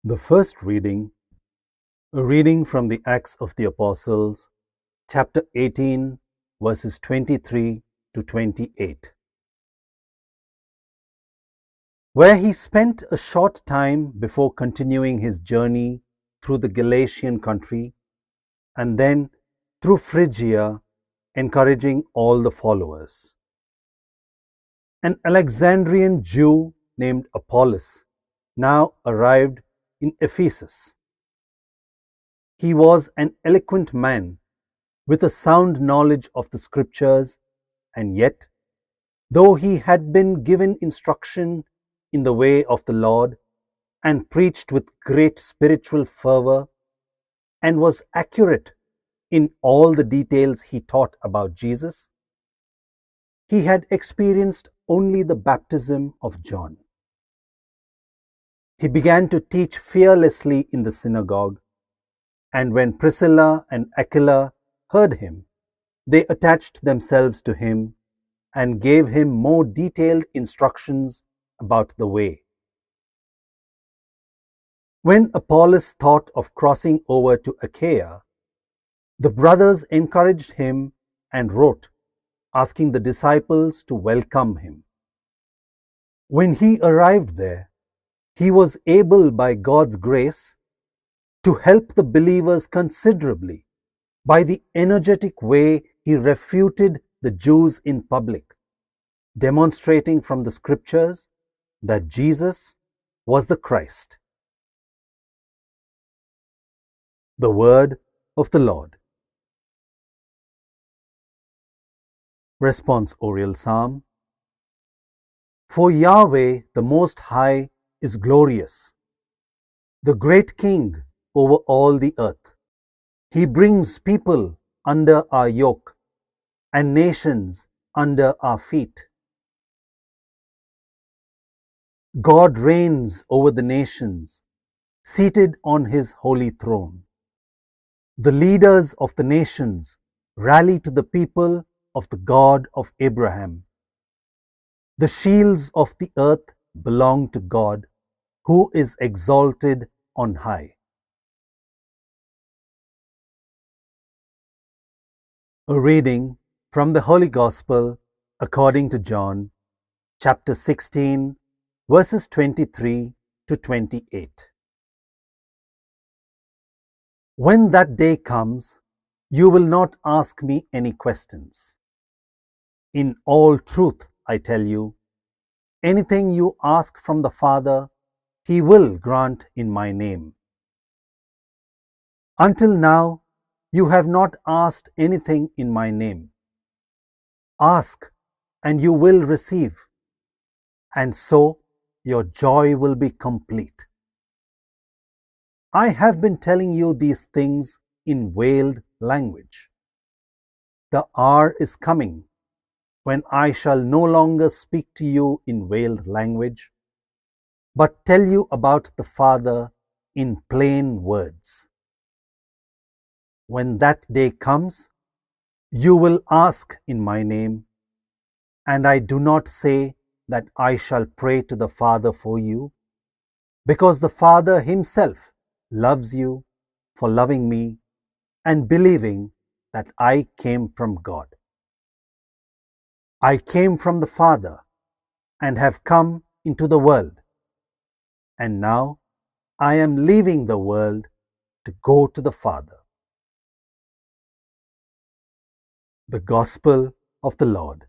The first reading, a reading from the Acts of the Apostles, chapter 18, verses 23 to 28, where he spent a short time before continuing his journey through the Galatian country and then through Phrygia, encouraging all the followers. An Alexandrian Jew named Apollos now arrived in Ephesus. He was an eloquent man with a sound knowledge of the Scriptures, and yet, though he had been given instruction in the way of the Lord and preached with great spiritual fervor and was accurate in all the details he taught about Jesus, he had experienced only the baptism of John. He began to teach fearlessly in the synagogue, and when Priscilla and Aquila heard him, they attached themselves to him and gave him more detailed instructions about the way. When Apollos thought of crossing over to Achaia, the brothers encouraged him and wrote, asking the disciples to welcome him. When he arrived there, he was able by God's grace to help the believers considerably by the energetic way he refuted the Jews in public, demonstrating from the Scriptures that Jesus was the Christ. The word of the Lord. Responsorial Psalm. For Yahweh the Most High is glorious, the great King over all the earth. He brings people under our yoke and nations under our feet. God reigns over the nations, seated on his holy throne. The leaders of the nations rally to the people of the God of Abraham. The shields of the earth belong to God, who is exalted on high. A reading from the Holy Gospel according to John, chapter 16, verses 23 to 28. When that day comes, you will not ask me any questions. In all truth, I tell you, anything you ask from the Father, he will grant in my name. Until now, you have not asked anything in my name. Ask, and you will receive, and so your joy will be complete. I have been telling you these things in veiled language. The hour is coming when I shall no longer speak to you in veiled language, but tell you about the Father in plain words. When that day comes, you will ask in my name, and I do not say that I shall pray to the Father for you, because the Father himself loves you for loving me and believing that I came from God. I came from the Father and have come into the world, and now I am leaving the world to go to the Father. The Gospel of the Lord.